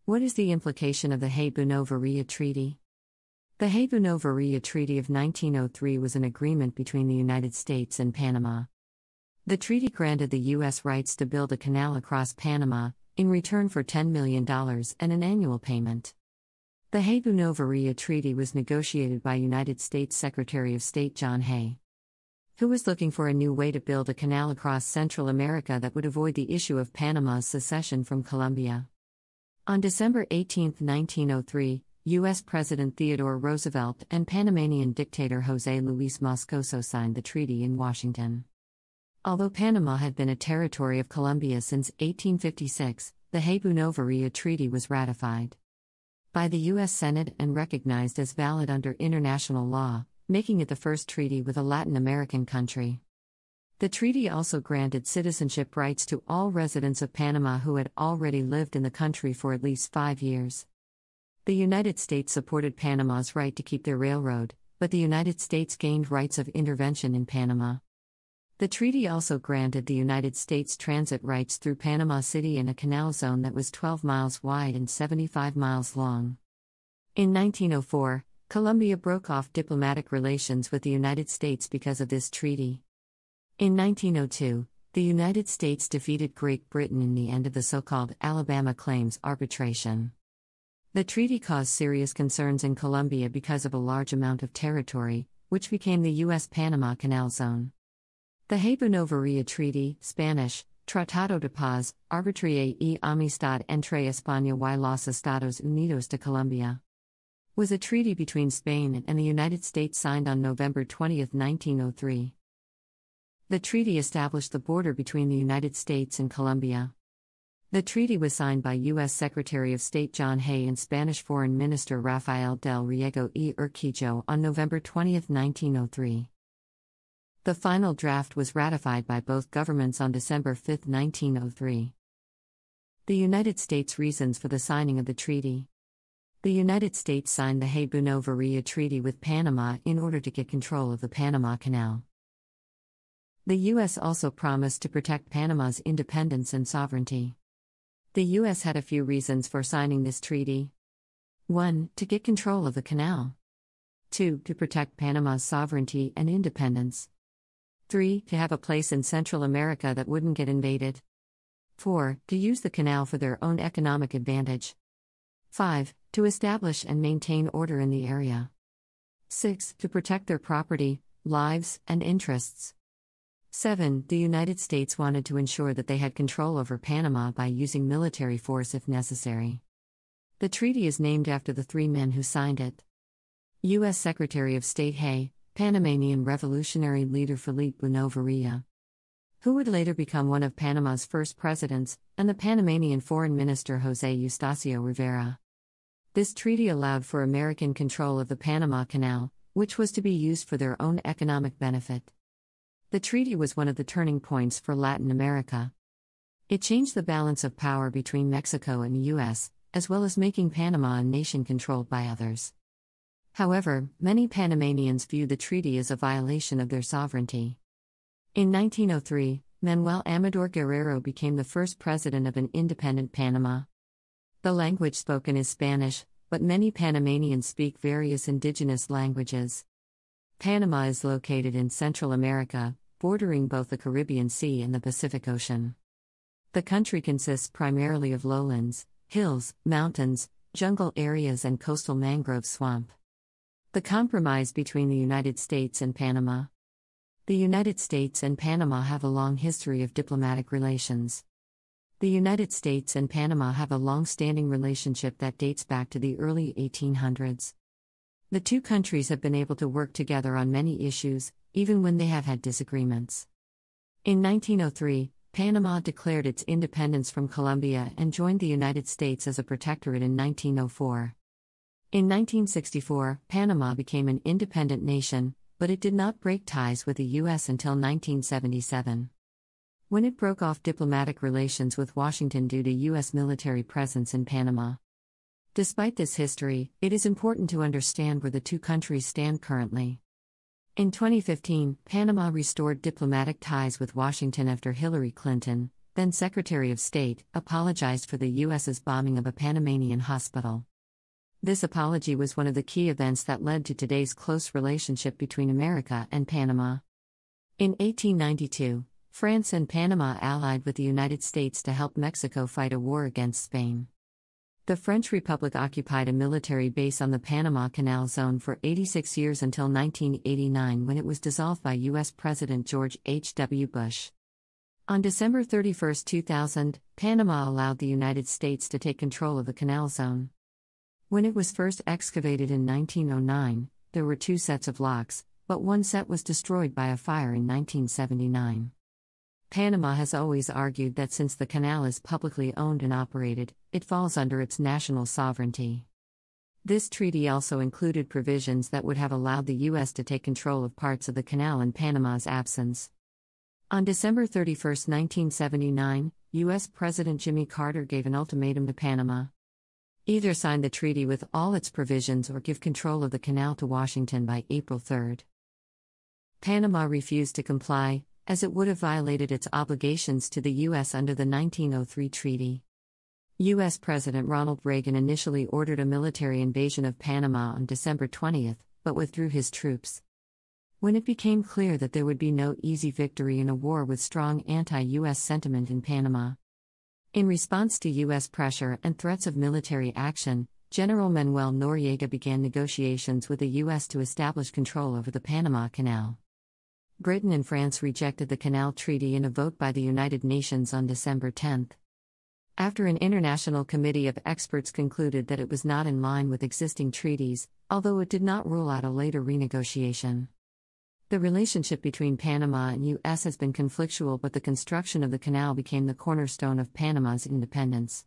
What is the implication of the Hay-Bunova Treaty? The Hay-Bunova Treaty of 1903 was an agreement between the United States and Panama. The treaty granted the U.S. rights to build a canal across Panama, in return for $10 million and an annual payment. The Hay-Bunova Treaty was negotiated by United States Secretary of State John Hay, who was looking for a new way to build a canal across Central America that would avoid the issue of Panama's secession from Colombia. On December 18, 1903, U.S. President Theodore Roosevelt and Panamanian dictator José Luis Moscoso signed the treaty in Washington. Although Panama had been a territory of Colombia since 1856, the Hay-Bunova Treaty was ratified by the U.S. Senate and recognized as valid under international law, making it the first treaty with a Latin American country. The treaty also granted citizenship rights to all residents of Panama who had already lived in the country for at least 5 years. The United States supported Panama's right to keep their railroad, but the United States gained rights of intervention in Panama. The treaty also granted the United States transit rights through Panama City in a canal zone that was 12 miles wide and 75 miles long. In 1904, Colombia broke off diplomatic relations with the United States because of this treaty. In 1902, the United States defeated Great Britain in the end of the so-called Alabama Claims arbitration. The treaty caused serious concerns in Colombia because of a large amount of territory, which became the US-Panama Canal Zone. The Hay-Bunova Treaty, Spanish, Tratado de Paz, Arbitrae y Amistad entre España y los Estados Unidos de Colombia, was a treaty between Spain and the United States signed on November 20, 1903. The treaty established the border between the United States and Colombia. The treaty was signed by U.S. Secretary of State John Hay and Spanish Foreign Minister Rafael del Riego y Urquijo on November 20, 1903. The final draft was ratified by both governments on December 5, 1903. The United States reasons for the signing of the treaty. The United States signed the Hay-Bunova Treaty with Panama in order to get control of the Panama Canal. The U.S. also promised to protect Panama's independence and sovereignty. The U.S. had a few reasons for signing this treaty. 1. To get control of the canal. 2. To protect Panama's sovereignty and independence. 3. To have a place in Central America that wouldn't get invaded. 4. To use the canal for their own economic advantage. 5. To establish and maintain order in the area. 6. To protect their property, lives, and interests. 7. The United States wanted to ensure that they had control over Panama by using military force if necessary. The treaty is named after the 3 men who signed it. U.S. Secretary of State Hay, Panamanian revolutionary leader Felipe Bunova, who would later become one of Panama's first presidents, and the Panamanian Foreign Minister José Eustacio Rivera. This treaty allowed for American control of the Panama Canal, which was to be used for their own economic benefit. The treaty was one of the turning points for Latin America. It changed the balance of power between Mexico and the U.S., as well as making Panama a nation controlled by others. However, many Panamanians view the treaty as a violation of their sovereignty. In 1903, Manuel Amador Guerrero became the first president of an independent Panama. The language spoken is Spanish, but many Panamanians speak various indigenous languages. Panama is located in Central America, bordering both the Caribbean Sea and the Pacific Ocean. The country consists primarily of lowlands, hills, mountains, jungle areas, and coastal mangrove swamp. The compromise between the United States and Panama. The United States and Panama have a long history of diplomatic relations. The United States and Panama have a long-standing relationship that dates back to the early 1800s. The two countries have been able to work together on many issues, even when they have had disagreements. In 1903, Panama declared its independence from Colombia and joined the United States as a protectorate in 1904. In 1964, Panama became an independent nation, but it did not break ties with the U.S. until 1977. When it broke off diplomatic relations with Washington due to U.S. military presence in Panama. Despite this history, it is important to understand where the two countries stand currently. In 2015, Panama restored diplomatic ties with Washington after Hillary Clinton, then Secretary of State, apologized for the U.S.'s bombing of a Panamanian hospital. This apology was one of the key events that led to today's close relationship between America and Panama. In 1892, France and Panama allied with the United States to help Mexico fight a war against Spain. The French Republic occupied a military base on the Panama Canal Zone for 86 years until 1989, when it was dissolved by U.S. President George H.W. Bush. On December 31, 2000, Panama allowed the United States to take control of the Canal Zone. When it was first excavated in 1909, there were 2 sets of locks, but one set was destroyed by a fire in 1979. Panama has always argued that since the canal is publicly owned and operated, it falls under its national sovereignty. This treaty also included provisions that would have allowed the U.S. to take control of parts of the canal in Panama's absence. On December 31, 1979, U.S. President Jimmy Carter gave an ultimatum to Panama. Either sign the treaty with all its provisions or give control of the canal to Washington by April 3. Panama refused to comply, as it would have violated its obligations to the U.S. under the 1903 treaty. U.S. President Ronald Reagan initially ordered a military invasion of Panama on December 20, but withdrew his troops. When it became clear that there would be no easy victory in a war with strong anti-U.S. sentiment in Panama. In response to U.S. pressure and threats of military action, General Manuel Noriega began negotiations with the U.S. to establish control over the Panama Canal. Britain and France rejected the Canal Treaty in a vote by the United Nations on December 10. After an international committee of experts concluded that it was not in line with existing treaties, although it did not rule out a later renegotiation. The relationship between Panama and U.S. has been conflictual, but the construction of the canal became the cornerstone of Panama's independence.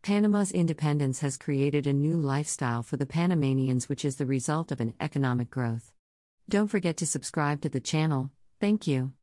Panama's independence has created a new lifestyle for the Panamanians, which is the result of an economic growth. Don't forget to subscribe to the channel. Thank you.